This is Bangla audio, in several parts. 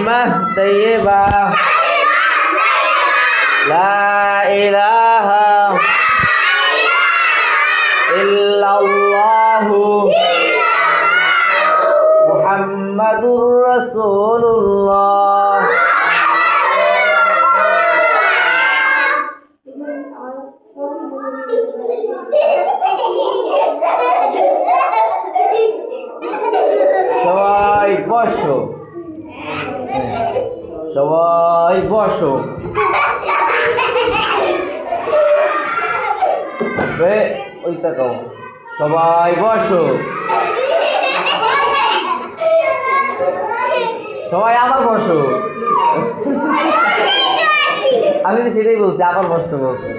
কালিমাহ তাইয়্যিবাহ লা ইলাহা ইল্লাল্লাহু মুহাম্মাদুর রাসূলুল্লাহ। সবাই বসো, সবাই বসো। ওই তাকাও, সবাই বসো। সবাই আবার বসো। আমি তো সেটাই বলছি, আবার বসতে বলছি।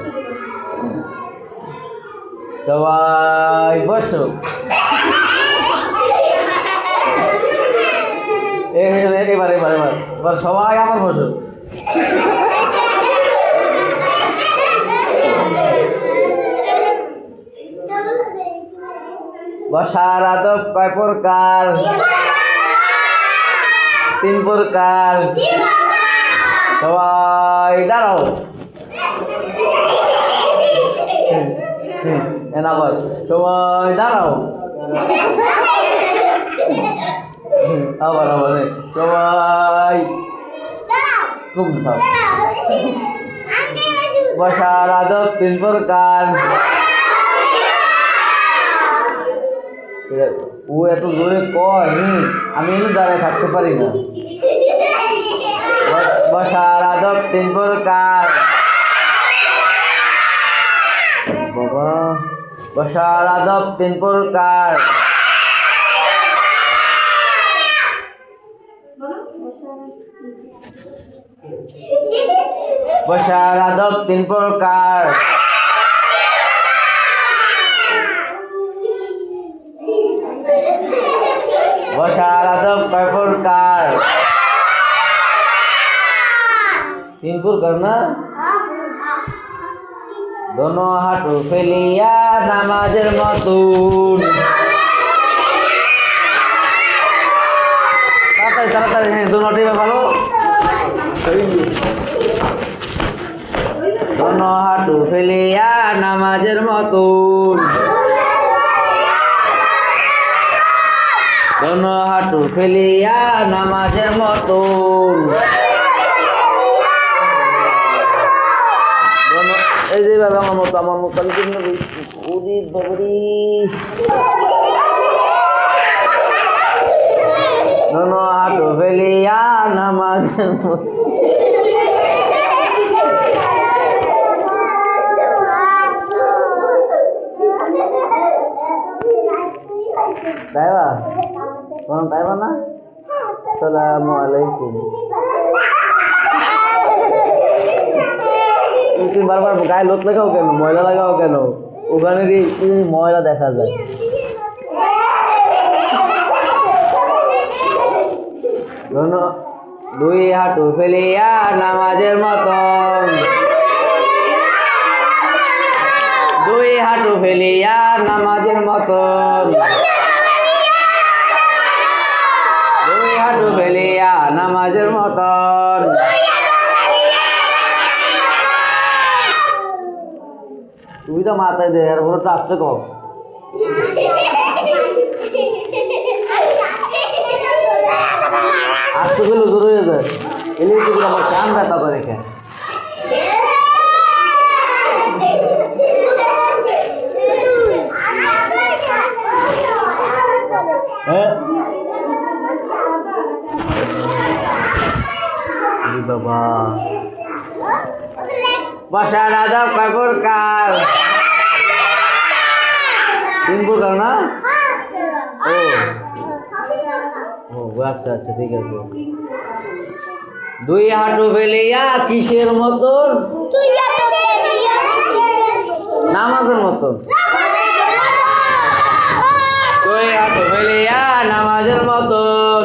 সবাই বসো। এবার এবার এবার এবার সবাই আবার বসো। বসার আদব কয় প্রকার? 3 প্রকার। সবাই দাঁড়াও। আবার সবাই দাঁড়াও। আবার আবার সবাই খুব ভালো। বসার আদব 3 প্রকার। ও এত জোরে কয়, আমি এনে দাঁড়ায় থাকতে পারি না। বসার আদব 3 প্রকার। বাবা, বসার আদব 3 প্রকার। বসার আদব 3 প্রকার। বসার আদব কয় প্রকার? 3 প্রকার না? দোনো হাঁটু ফেলিয়া নামাজের মতন। তাড়াতাড়ি তাড়াতাড়ি, হ্যাঁ দোনোটাই ভালো। দোনো হাঁটু ফেলিয়া নামাজের মতন। দোনো হাঁটু ফেলিয়া নামাজের মতন। এই যে বাবা আমার মতো আমি কিন্তু উদি বাবরি। দোনো হাঁটু ফেলিয়া নামাজের মতন। তাইবা কোন তাইবা না? আসসালামু আলাইকুম। তুমি বারবার গায়ে লোক লাগাও কেন, ময়লা লাগাও কেন? ওখানে ময়লা দেখা যায়। দুই হাঁটু ফেলিয়া নামাজের মতন। দুই হাঁটু ফেলিয়া নামাজের মতন। দুই হাঁটু ফেলিয়া নামাজের মতন। তুই তো মাথায় দে, আর ওরা তো আসতে কম। আসতে গেলে দূর হয়ে যায়। এলে আমার কান ব্যথা করে কেন? বাবা, বসার আদব কয় প্রকার? 3 প্রকার না? ও আচ্ছা আচ্ছা, ঠিক আছে। দুই হাঁটু ফেলিয়া কিসের মতন? নামাজের মতন। দুই হাঁটু ফেলিয়া নামাজের মতন।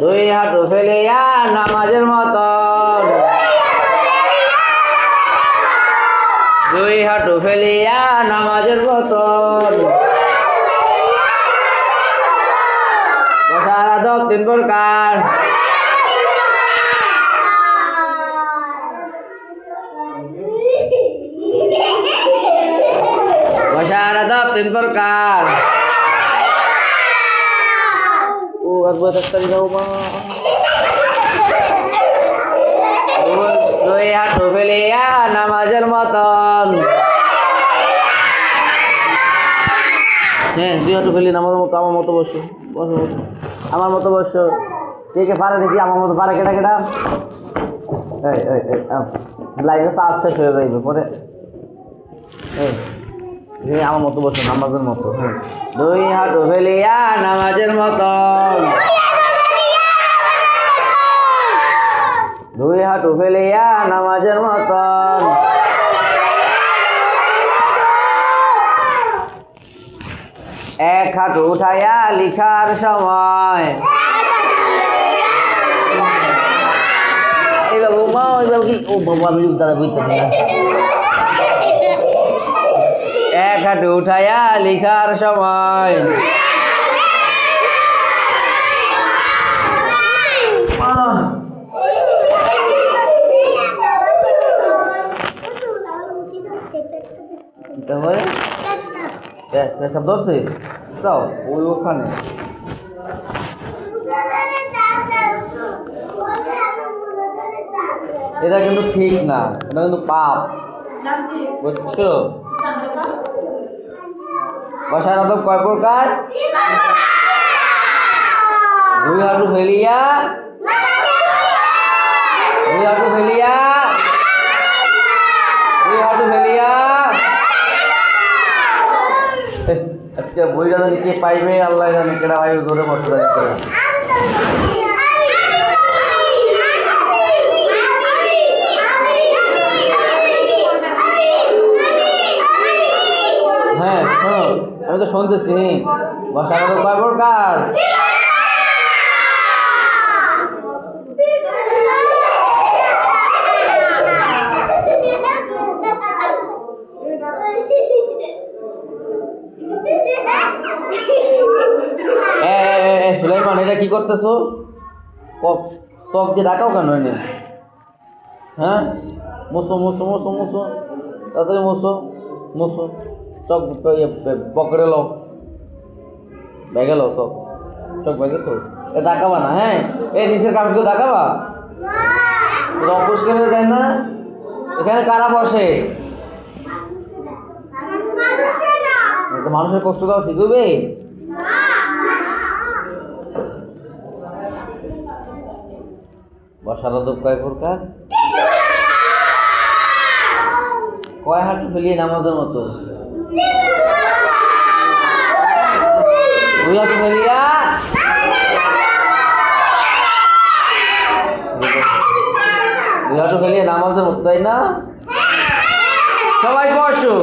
দুই হাঁটু ফেলিয়া নামাজের মতন। দুই হাঁটু ফেলিয়া নামাজের মতন বসার আদব তিন প্রকার বসার আদব তিন প্রকার ও একবার তাড়াতাড়ি যাও মা দুই হাঁটু ফেলিয়া নামাজের মতন হ্যাঁ দুই হাঁটু ফেলি নামাজের মতো আমার মতো বসো বসো বসো আমার মতো বসো কে কে পারে দেখি আমার মতো পারে কেটা কেটা লাইনে তো আস্তে হয়ে যাইবে পরে আমার মতো বসো নামাজের মতো হ্যাঁ দুই হাঁটু ফেলিয়া নামাজের মতন দুই হাঁটু ফেলিয়া নামাজের মতন এক হাঁটু উঠাইয়া লিখার সময় এই বাবু মা ওই বাবু কি ও বাবু আমি দাদা বুঝতেছি না এক হাঁটু উঠাইয়া লিখার সময় পেশাব ধরছে যাও ওই ওখানে এটা কিন্তু ঠিক না এটা কিন্তু পাপ বুঝছো বসার আদব কয় প্রকার দুই হাঁটু ফেলিয়া দুই হাঁটু ফেলিয়া দুই হাঁটু ফেলিয়া আজকে বইটা জানি কে পাইবে আল্লাহ জানি কেটা ভাই ধরে বসে হ্যাঁ শোনো আমি তো শুনতেছি বসার আদব কয় প্রকার সুলাইমান এটা কি করতেছো চক দিয়ে ডাকাও কেন এনে হ্যাঁ মুসো মুসো মুসো মুসো তাড়াতাড়ি মুসো মুসো চক পকেটে লো ব্যাগে লো চক চক ব্যাগে তো এ ডাকাবা না হ্যাঁ এ নিচের কাপড় ডাকাবা অপরিষ্কার হয়ে যায় না এখানে কারা বসে মানুষের কষ্ট দাও ঠিক হবে বসার আদব কয় প্রকার কয় হাঁটু ফেলিয়ে নামাজের মতো দুই হাঁটু ফেলিয়া দুই হাঁটু ফেলিয়ে নামাজের মতো তাই না সবাই বসো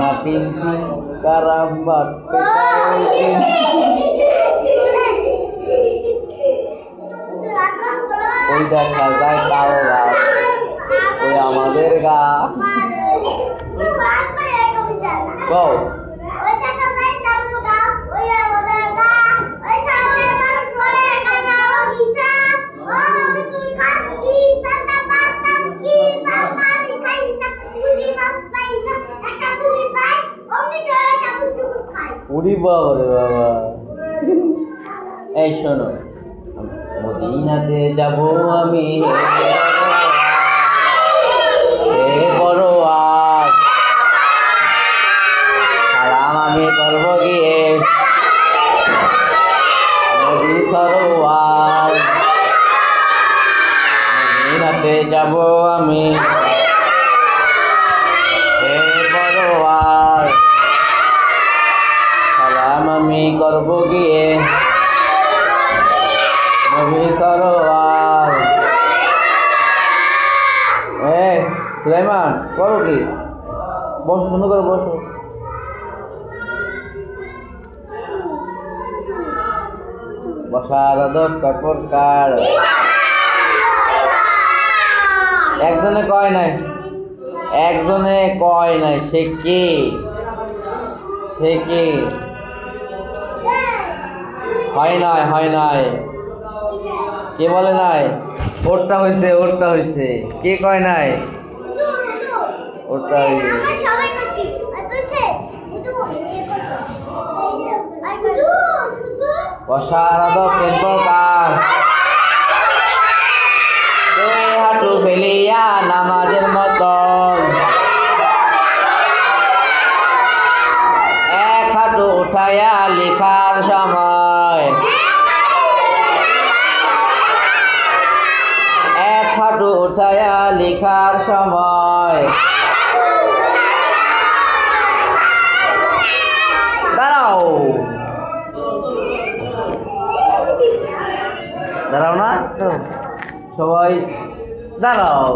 makin karambat ওই দেখা যায় তাওরা ওই আমাদের গা কও উড়ি বাবা রে বাবা এই শোনো মদিনাতে যাব আমি বড় আজ সালাম আমি করব গিয়ে নবী সরোয়ার মদিনাতে যাব আমি বড় আজ সালাম আমি করব গিয়ে নবী সরোয়ার সুলাইমান করো কি বসো সুন্দর করে বসো বসার আদব কয় প্রকার? একজনে কয় নাই, একজনে কয় নাই, সে কে? সে কে? হয় নাই, হয় নাই, কে বলে নাই? ওরটা হইছে, ওরটা হইছে, কে কয় নাই? ওরটা হইছে। বসার আদব তিন প্রকার। দুই হাঁটু ফেলিয়া নামাজের মতন, এক হাঁটু উঠাইয়া লিখার সময়, এক হাঁটু উঠাইয়া লিখার সময়। দাঁড়াও, দাঁড়াও না সবাই, দাঁড়াও।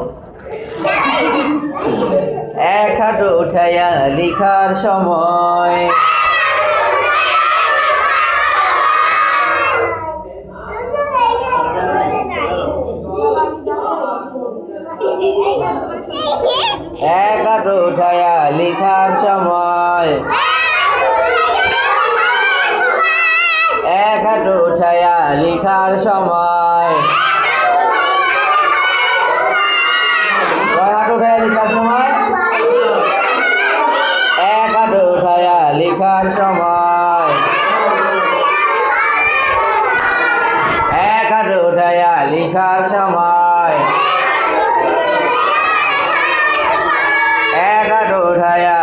এক হাঁটু উঠাইয়া লিখার সময়, এক হাঁটু উঠাইয়া লিখার সময়, এক হাঁটু উঠাইয়া লিখার সময়। কয় হাঁটু উঠাইয়া লিখার সময়? এক হাঁটু উঠাইয়া লিখার সময়, এক হাঁটু উঠাইয়া লিখার সময়, এক হাঁটু উঠাইয়া।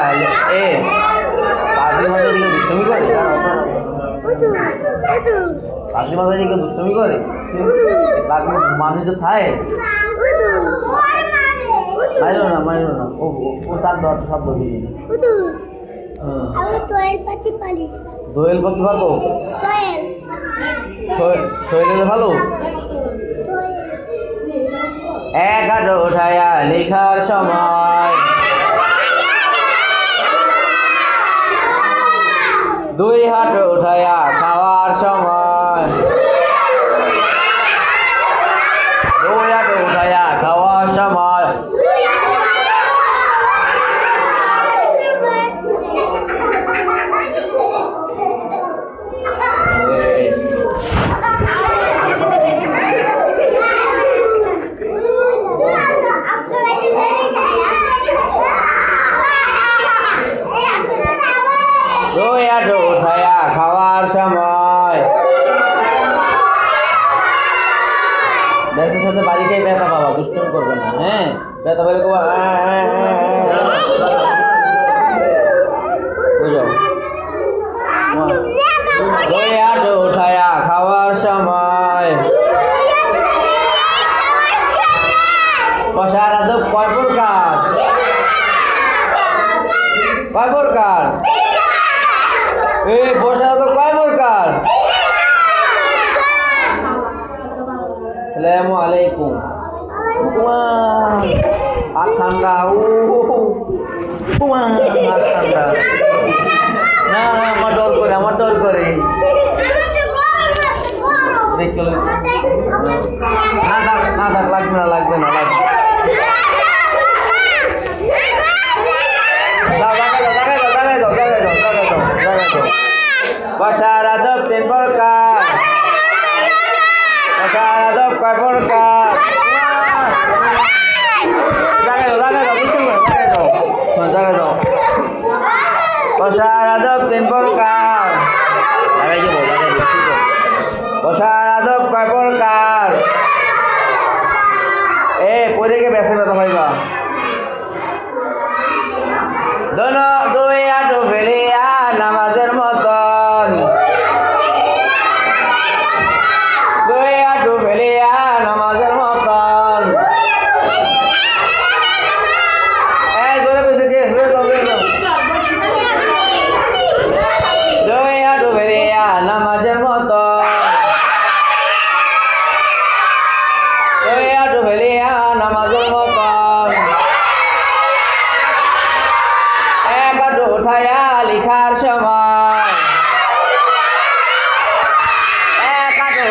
এ পাগলি মাঝে দিকে দুষ্টমি করে, পাগলি মাঝে দিকে দুষ্টমি করে, পাগলি মানুষ তো খায়। মাইরো না, মাইরো না, ও ও তার দশ শব্দ দিয়ে। দোয়েল পাখি ভালো, শরীরে ভালো। এক হাঁটু উঠাইয়া লিখার সময়, দুই হাঁটু উঠাইয়া খাওয়ার সময়, দুই হাঁটু উঠাইয়া খাওয়ার সময়। দুই হাঁটু উঠাইয়া খাওয়ার সময়। ব্যথার সাথে বাড়িতেই ব্যথা পাবা, দুষ্টুমি করবে না, হ্যাঁ? ব্যথা পেলে বুঝো। দুই হাঁটু উঠাইয়া খাওয়ার সময়। বসার আদব কয় প্রকার? কয় প্রকার? এই বসার আদব কয় প্রকার? আসসালামু আলাইকুম। আর ঠান্ডা, ও আর ঠান্ডা। না না, আমার ডর করে, আমার ডর করে। না থাক, না থাক, লাগবে না, লাগবে না, লাগবে। বসার আদব তিন প্রকার। বসার আদব কয় প্রকার? বসার আদব তিন প্রকার। বসার আদব কয় প্রকার? এ পরে গিয়ে ব্যস্ত ব্যথা পাইবা। দুই হাঁটু ফেলিয়া নামাজের মতন, দুই হাঁটু ফেলিয়া নামাজের মতন। দুই হাঁটু ফেলিয়া নামাজের মতন, দুই হাঁটু ফেলিয়া নামাজের মতন। এক হাঁটু উঠাইয়া লিখার সময়, এক হাঁটু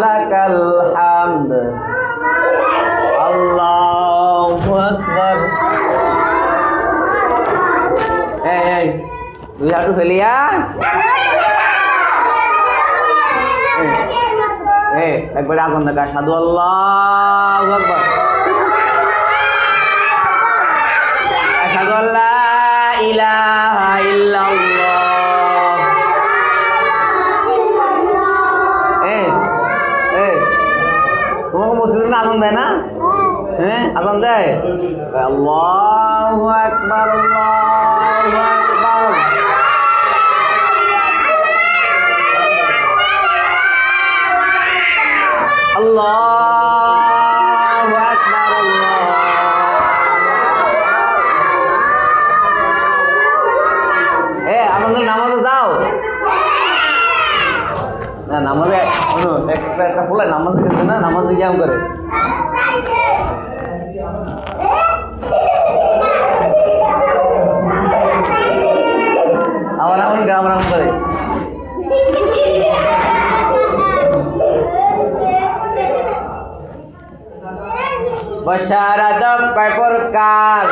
লাকাল হামদ আল্লাহু আকবার। এই দুই হাঁটু ফেলিয়া একবার আগুন দেখা সাধু আল্লাহু আকবার আশহাদু আল্লা ইলাহা ইল্লাল্লাহ। তোমাকে মসজিদে আগুন দেয় না? হ্যাঁ আগুন দেয়। আল্লাহু আকবার আল্লাহু আকবার। আল্লাহু আকবার আল্লাহু আকবার। আমাদের নামাজে যাও না, নামাজে একটা ফুলে নামাজে গেছে না, নামাজে কি করে আবার এমন গ্রাম রাম করে। বসারাদব কয় প্রকার?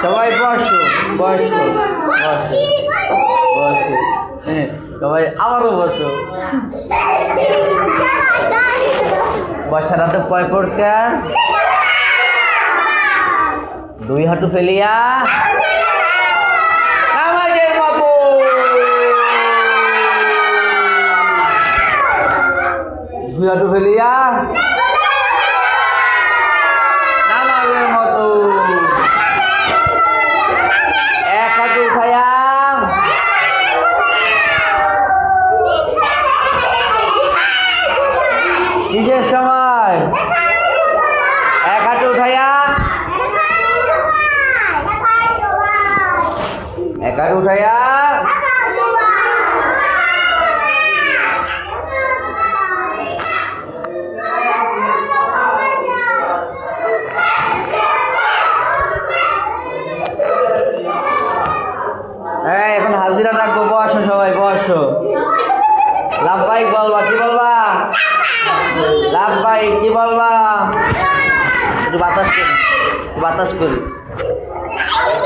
সবাই বসো বসো বসো বসো। সবাই আবারও বসো। বসারাদব কয় প্রকার? দুই হাঁটু ফেলিয়া নামাজের মতো। দুই হাঁটু ফেলিয়া নামাজের মতো। এক হাঁটু উঠাইয়া কিসের সময়? এক হাঁটু উঠাইয়া এক হাঁটু উঠাইয়া এখন হাজিরা রাখবো। বসো সবাই বসো। লাভবাহিক বলবা, কি বলবা? লাভবাহিক কি বলবা? একটু বাতাস করি, বাতাস করি,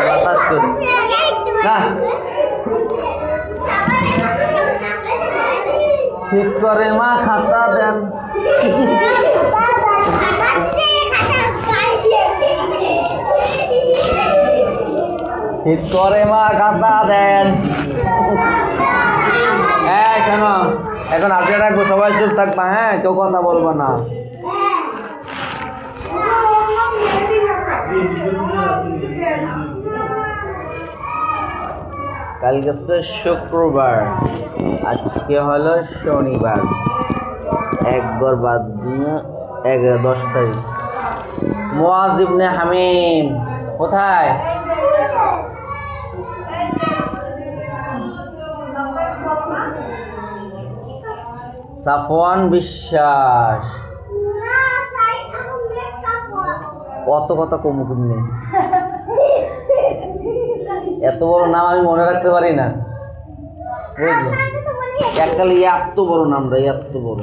বাতাস করি না। ঠিক করে মা খাতা দেন। ঠিক করে মা খাতা দেন। হ্যাঁ শোনো, এখন হাজিরা রাখবো, সবাই চুপ থাকবা। হ্যাঁ কেউ কথা বলবো না। কালকে হচ্ছে শুক্রবার, আজকে হলো শনিবার, একবার বাদ দিয়ে 10 তারিখ। মুআজ ইবনে হামিম কোথায়? সাফওয়ান বিশ্বাস। কত কথা কম নেই, এত বড় নাম আমি মনে রাখতে পারি না, বুঝলি? এককালে এত বড় নামটা, এত বড়।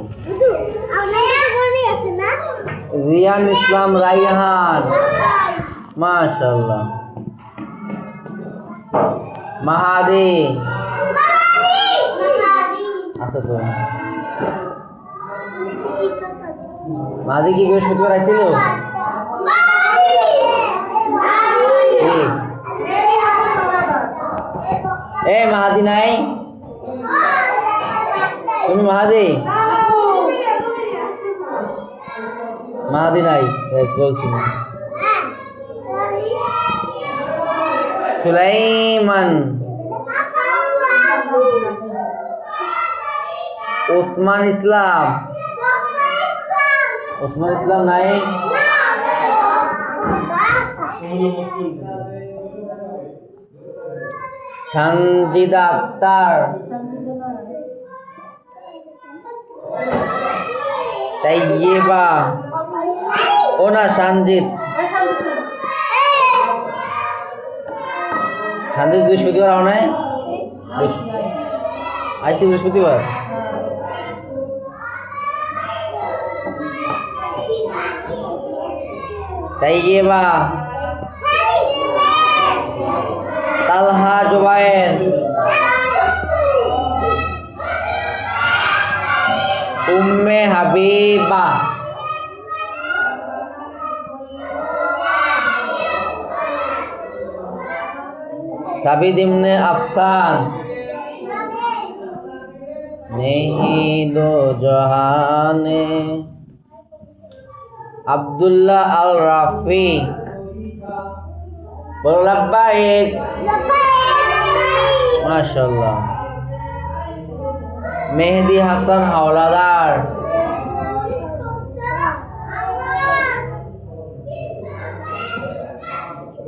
রিয়ান ইসলাম রাইহান, মাশাআল্লাহ। মাহাদি আচ্ছা তো মাহাদি কি বৃহস্পতিবার আসছিল? এ মাহাদি নাই? তুমি মাহাদি? মাহাদি নাই বলছি না। সুলাইমান, ওসমান ইসলাম, ওসমান ইসলাম নাই? সানজিদা আক্তার, তাইয়েবা, ও না সানজিদ, সানজিদ বৃহস্পতিবার আও নাই? আইসি বৃহস্পতিবার তাইয়্যিবা, তালহা জুবায়ের, উম্মে হাবিবা, সাবিদ ইবনে আফসান, নেহি দো জাহানে, আব্দুল্লাহ আল রাফি, বলো লাব্বাইক, মাশাআল্লাহ। মেহেদি হাসান হাওলাদার,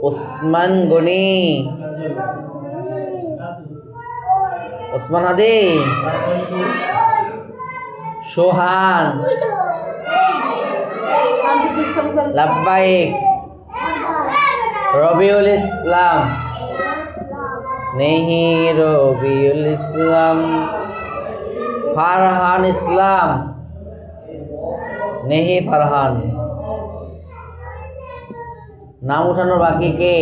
উসমান গনি, ওসমান হাদি, সোহান, লাব্বাইক, রবিউল ইসলাম, নেহি রবিউল ইসলাম, ফারহান ইসলাম, নেহি ফারহান। নাম উঠানোর বাকি কে?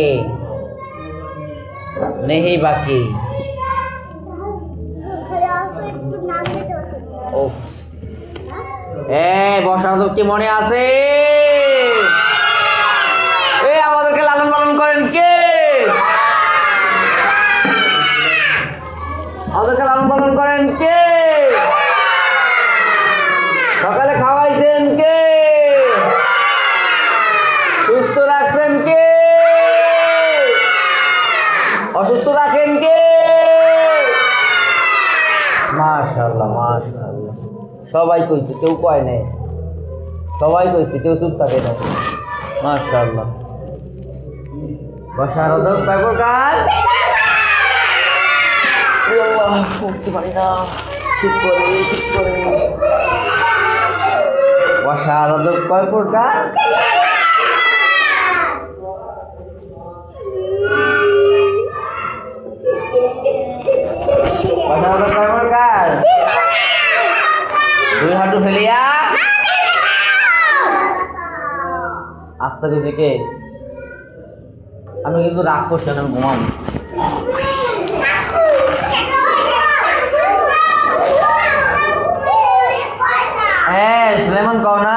নেহি বাকি। ও বর্ষা কি মনে আছে? আমাদেরকে লালন পালন করেন কে? আমাদেরকে লালন পালন করেন কে? সকালে খাওয়াইছেন কে? সুস্থ রাখছেন কে? অসুস্থ রাখেন কে? মাশাআল্লাহ মাশাআল্লাহ, সবাই কইছে, কেউ কয় নাই, সবাই কইছে, কেউ চুপ থাকে না। মাশাআল্লাহ। বসার আদব কয় প্রকার? করতে পারি না, ঠিক করে ঠিক করে। বসার আদব কয় প্রকার? বসার আদব কয় প্রকার? দুই হাঁটু ফেলিয়া আস্তে দিকে। আমি কিন্তু রাগ করছি না, আমি ঘুমাবো। সুলাইমান কও না,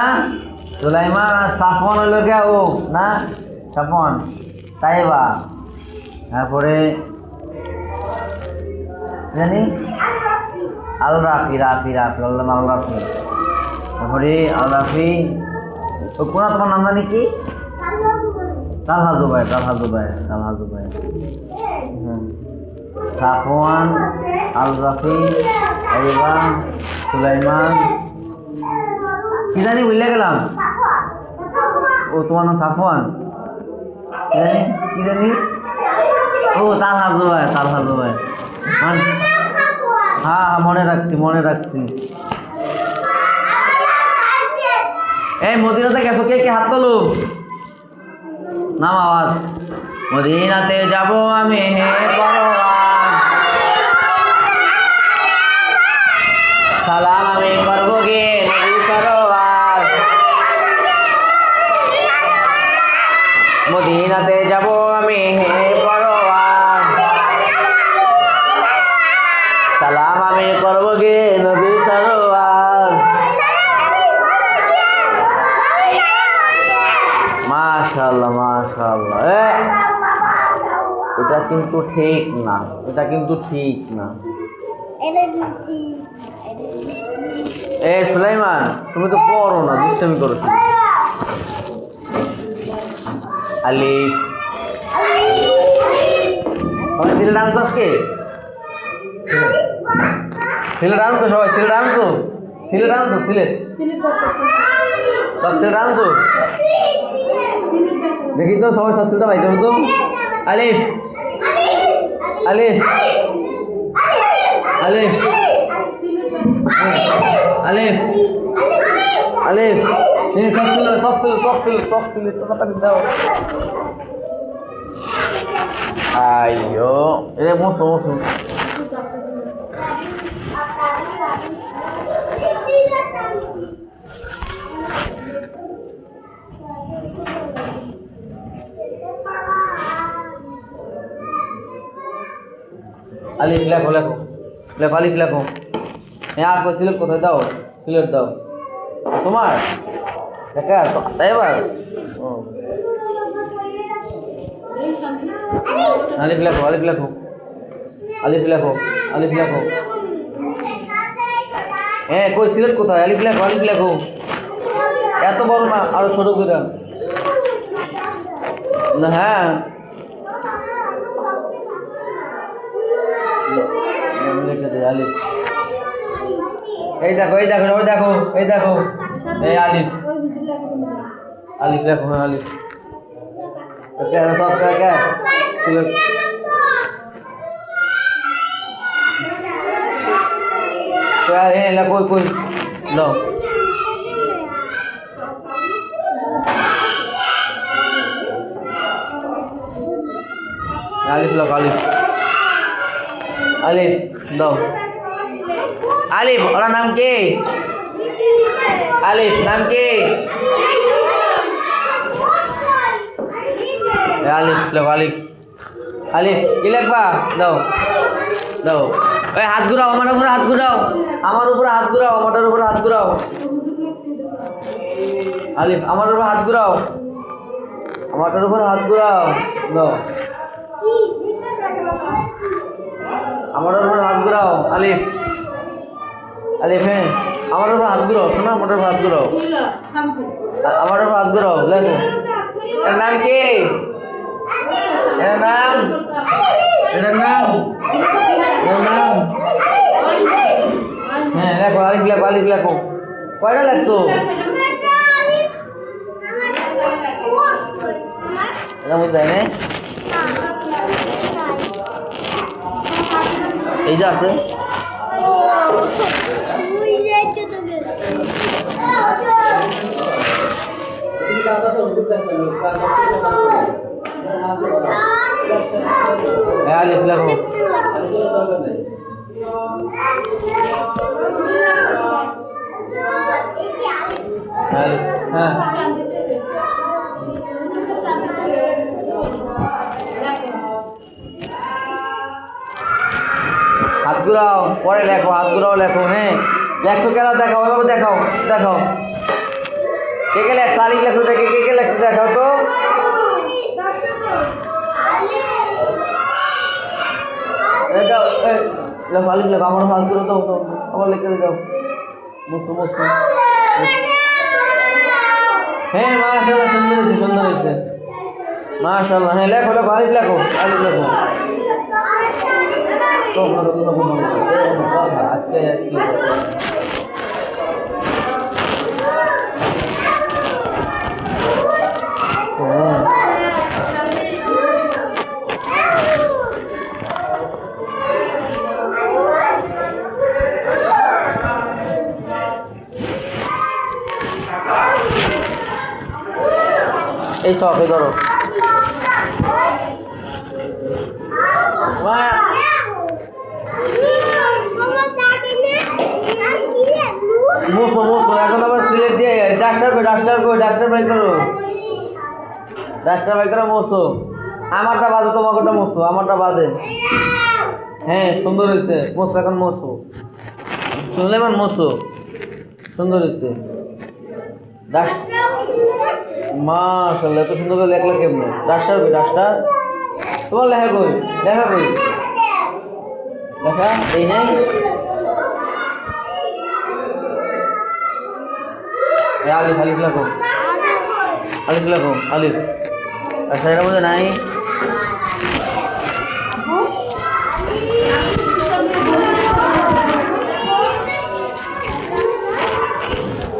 সুলাইমান আর সাফওয়ান হইল কে? ও না, সাফওয়ান, তাইবা, তারপরে জানি আল রাফি, রাফি রাফি আল রাফি, তারপরে আল রাফি। কোন তোমার নাম জানি কি? তালহা জুবায়ের, তালহা জুবায়ের, তালহা জুবায়ের। সাফওয়ান, আল রাফি, তাইবা, সুলাইমান, কি জানি বুঝলে গেলাম। ও তোমার নাম সাফওয়ান, কি জানি? ও তালহা জুবায়ের, তালহা জুবায়ের। হ্যাঁ মনে রাখছি, মনে রাখছি। এই মদিনাতে গেছো কে কে? হাত তোলো, নাম আওয়াজ। মদিনাতে যাব আমি হে পরওয়ান, সালাম আমি করবো গে নবী সরওয়ার। মদিনাতে যাব আমি হে পরওয়ান, সালাম আমি করবো গে নবী সরওয়ার। মাশাআল্লাহ মাশাআল্লাহ। এটা কিন্তু ঠিক না, এটা কিন্তু ঠিক না। সুলাইমান, তুমি তো পড়ো না, দুষ্টামি করো। আলিফ, সিলেট আনছো আজকে? সিলেট আনছো সবাই? সিলেট আনছো? সিলেট আনছো? সিলেট সব সিলেট আনছো? দেখি তো সবাই সব সিলেট ভাই তো। আলিফ, আলিফ, আলিফ, আলিফ, আলিফ। সব সিলেট, সব সিলেট, সব সিলেট, সব সিলেট, তাড়াতাড়ি দাও। আইয়ো, এরে মতো মতো। আলিফ লেখো লেখো লেখো আলিফ লেখো। হ্যাঁ আর কই সিলেট কোথায় দাও, সিলেট দাও তোমার দেখা তাই এবার আলিফ লেখো আলিফ লেখো আলিফ লেখো আলিফ লেখো। হ্যাঁ কই সিলেট কোথায়, আলিফ লেখো আলিফ লেখো। এত বড় না, আরো ছোট করে না। হ্যাঁ লিখে দে আলিফ। এই দেখো এই দেখো ওই দেখো এই দেখো এই আলিফ আলিফ লেখো। হ্যাঁ আলিফ সব লেখো কই দাও। আলিফ লেখো আলিফ আলিফ দাও। আলিফ ওরা নাম কি, আলিফ নাম কি, আলিফ লেখো আলিফ আলিফ কি লেখবা দাও দাও। ওই হাত ঘুরাও, আমার উপরে হাত ঘুরাও, আমার উপরে হাত ঘুরাও, আমারটার উপরে হাত ঘুরাও। আলিফ আমার উপরে হাত ঘুরাও, আমারটার উপরে হাত ঘুরাও দাও। আমার উপরে হাত ঘুরাও আলিফ আলিফ। হ্যাঁ আমার উপরে হাত ঘুরাও, শোনো আমার উপরে হাত ঘুরাও, আমার উপরে হাত ঘুরাও লেখো। এর নাম কি, এর নাম, এর নাম, এর নাম। হ্যাঁ লেখো আলিফ লেখো আলিফ লেখো। কয়টা লেখছো এটা বুঝতে না? এই যে আছে আলিফ লেখো। হ্যাঁ হাত ঘুরাও পরে লেখো, হাত ঘুরাও লেখো। হ্যাঁ লেখছো কেন দেখাও, এভাবে দেখাও দেখাও। কে কে লেখছো আলিফ লেখছো, দেখে কে কে লেখছো দেখাও তো। লেখো আলিফ লেখো, আমার হাত ঘুরো দাও তো, আমার লিখে দাও মুসু মুসু। হ্যাঁ মাশাআল্লাহ সুন্দর হয়েছে সুন্দর হয়েছে মাশাআল্লাহ। হ্যাঁ লেখো লেখো আলিফ লেখো আলিফ লেখো। আজকে এই চপে ধরো মুসো মুসো। এখন আবার সিলেট দিয়ে ডাস্টার কই, ডাস্টার কই, ডাস্টার বাই করো, ডাস্টার বাই করো মুসো। আমারটা বাজে তোমাকেটা মুসো, আমারটা বাজে। হ্যাঁ সুন্দর হয়েছে মুসো, এখন মুসো সুলেমান মুসো সুন্দর হয়েছে। মাশাআল্লাহ এত সুন্দর করে লেখলা কেমনে? ডাস্টার কই, ডাস্টার তোমার লেখা কই, লেখা কই, লেখা এই নাই। আলিফ আলিফ লেখো আলিফ লেখো আলিফ। আচ্ছা এটা মধ্যে নাই।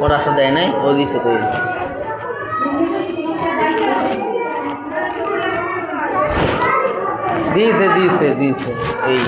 ওর আসা দেয় নাই, ও দিচ্ছে তো দিয়েছে দিয়েছে দিয়েছে এই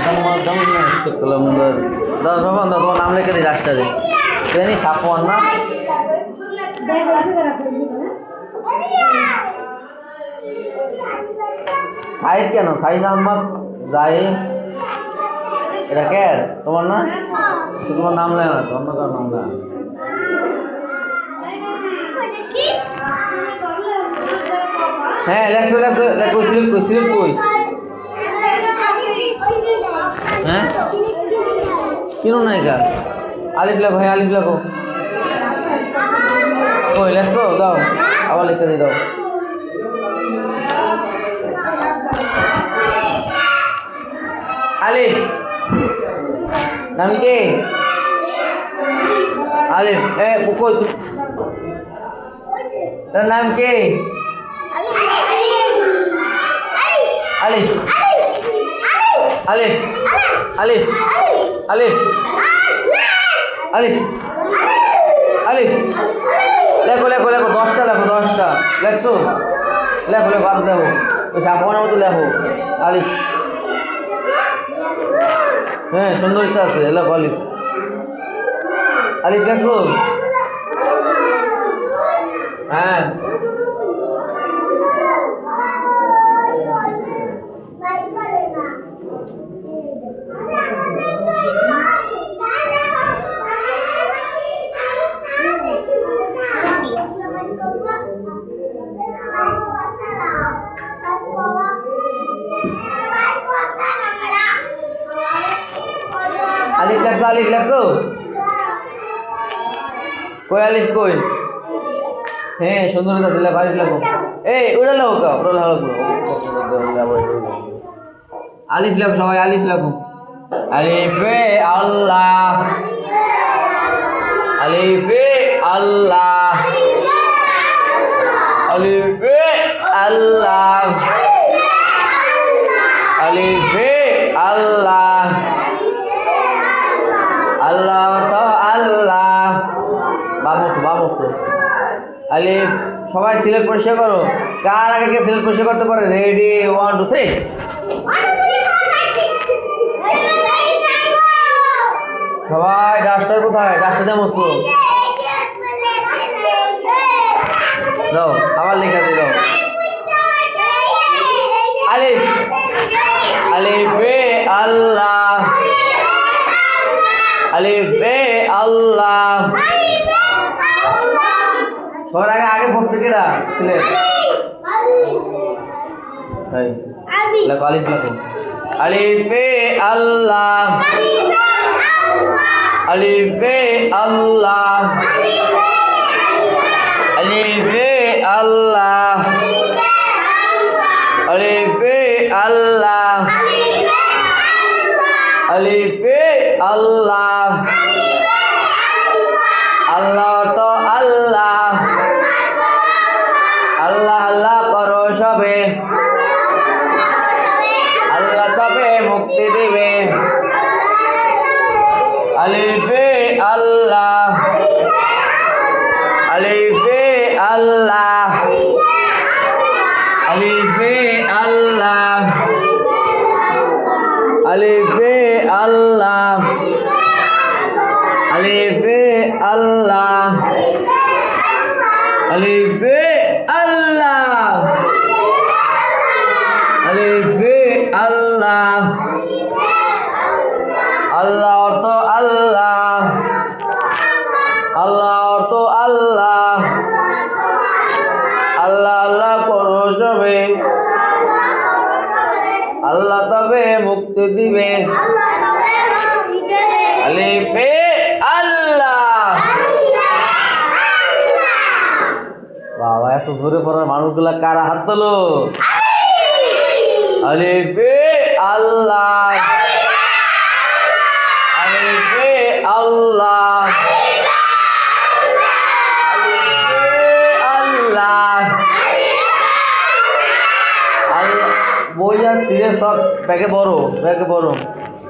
Kamu mau dong nih, দাও বাবা দাও, তোমার নাম লিখে দিই রাস্তারে। জানি সাফওয়ান না? সাইদ কেন? সাইদ আহমদ জাহিদ, এটা কে তোমার না? তোমার নাম লেখা না, অন্য কারোর নাম লেখা। হ্যাঁ লেখো লেখো লেখো, সিলেক্ট কই, সিলেক্ট কই? হ্যাঁ কিনো না এটা? আলিফ লেখো, হ্যাঁ আলিফ লেখো। কই লেখো? দাও আবার লিখে দিয়ে দাও। আলিফ নাম কি? আলিফ এ কই তার নাম কি? আলিফ আলিফ আলিফ আলিফ আলিফ আলিফ লেখো লেখো লেখো, 10টা লেখো, 10টা লেখছো? লেখো লেখো আর লেখো, ওই সাফওয়ানের মতো লেখো আলিফ। হ্যাঁ সুন্দর ইচ্ছা আছে, লেখো আলিফ। আলিফ লেখো? হ্যাঁ আলিফ লেখো, আলিফ লেখো? কই আলিফ কই? হ্যাঁ সুন্দর আছে, লেখো আলিফ লেখো। এই ওটা লেখো, ওটা লেখো। আলিফ লেখো সবাই, আলিফ লেখো। আলিফে আল্লাহ, আলিফে আল্লাহ, আলিফে আল্লাহ, আলিফে আল্লাহ, আল্লাহ তো আল্লাহ। বাবু আলিফ সবাই সিলেক্ট পরিষ্কার করো। কার আগে কে সিলেক্ট পরিষ্কার করতে পারে? রেডি 1 2 3। সবাই ডাস্টার কোথায়? ডাস্টার যা মুছো দাও, আবার লেখা দিয়ে দাও। আলিফ আলিফে আল্লাহ, আলিফে আল্লাহ। সবার আগে আগে পড়তে কেরা সিলেক্ট? লেখো আলিফ লেখো। আলিফে আল্লাহ, আলিফে আল্লাহ, আলিফে আল্লাহ, আলিফে আল্লাহ, আলিফে আল্লাহ, আল্লাহ তো আল্লাহ, আল্লাহ আল্লাহ করো সবে, আল্লাহ তবে মুক্তি দিবে। আলিফে আল্লাহ, আলিফে আল্লাহ, আলিফে আল্লাহ, আলিফে আল্লাহ, আলিফে আল্লাহ, আলিফে আল্লাহ, আলিফে আল্লাহ, আল্লাহ তো আল্লাহ, আল্লাহ তো আল্লাহ, আল্লাহ আল্লাহ করো সবে, আল্লাহ তবে মুক্তি দিবে। আলিফে আল্লাহ। বাবা এত জোরে পড়ার মানুষগুলা কারা হাত তোলো? আলিফে আল্লাহ, আলিফে আল্লাহ, আলিফে আল্লাহ, আল্লাহ। বই আর সিরিয়াস সব ব্যাগে বড়, ব্যাগে বড়।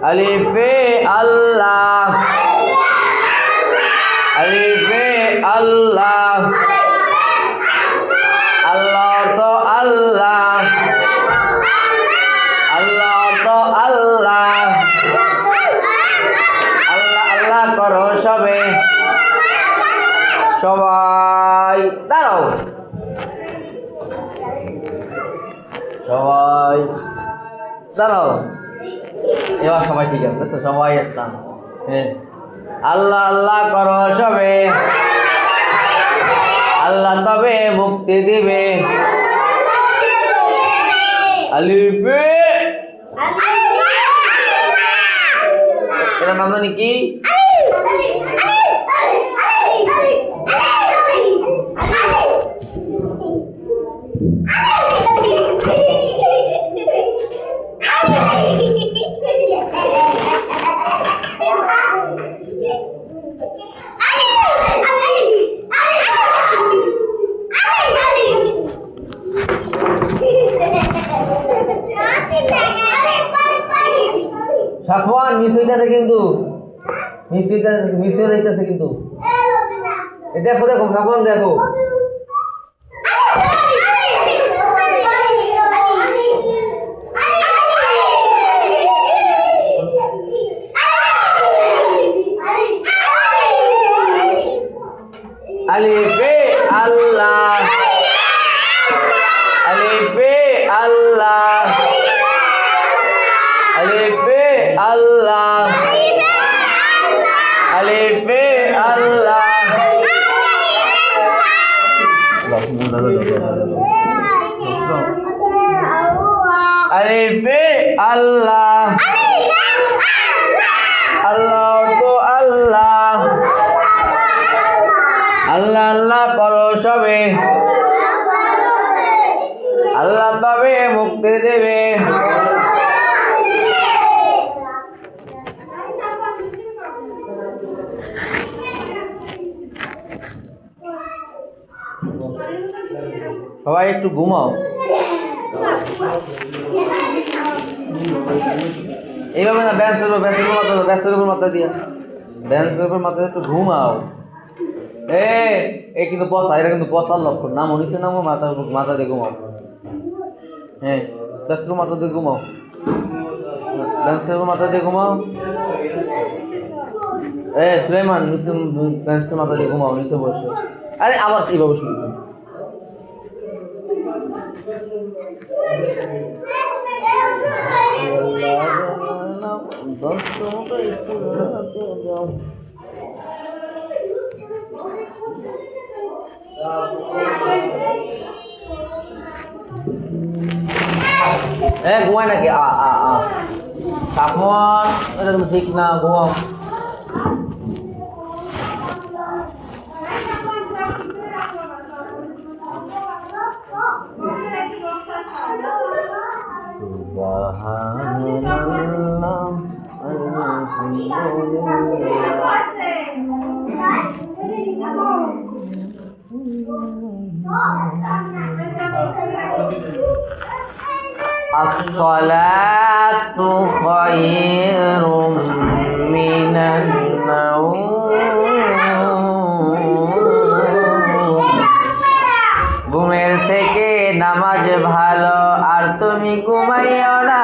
আলিফে আল্লাহ, আলিফে আল্লাহ, আল্লাহ তো আল্লাহ, আল্লাহ তো আল্লাহ, আল্লাহ সবাই দাঁড়াও, সবাই দাঁড়াও। এবার সবাই ঠিক আছে তো, সবাই আসতাম। হ্যাঁ, আল্লাহ আল্লাহ করো সবে, আল্লাহ তবে মুক্তি দিবে। আলিফে এটার নাম জানি কি? সাফওয়ান মিস হইতেছে কিন্তু, মিস হয়ে যাইতেছে কিন্তু। দেখো দেখো সাফওয়ান দেখো, আলিফে আল্লাহ, আলিফে আল্লাহ, আলিফে আল্লাহ, আলিফে আল্লাহ, আলিফে আল্লাহ, আল্লাহ তো আল্লাহ, আল্লাহ আল্লাহ করো সবে, আল্লাহ তবে মুক্তি দেবে। সবাই একটু ঘুমাও, এইভাবে না, ব্যান্সের উপর মাথা দিয়া, ব্যান্সের উপর মাথা একটু ঘুমাও। এ কিন্তু পচা, এটা কিন্তু পচার লক্ষণ। নামো নিচে নামো, মাথা দিয়ে ঘুমাও। হ্যাঁ, ব্যান্সের মাথা দিয়ে ঘুমাও, ব্যান্সের উপর মাথা দিয়ে ঘুমাও। সুলেমান নিচে ব্যান্সের মাথা দিয়ে ঘুমাও, নিচে বসে। আরে আবার এইভাবে শুনছি। ঘুমায় নাকি? সাফওয়ান এটা তো ঠিক না, ঘুমাও। as-salatu khairum minan naum, ঘুমের থেকে নামাজ ভালো, আর তুমি ঘুমাইও না।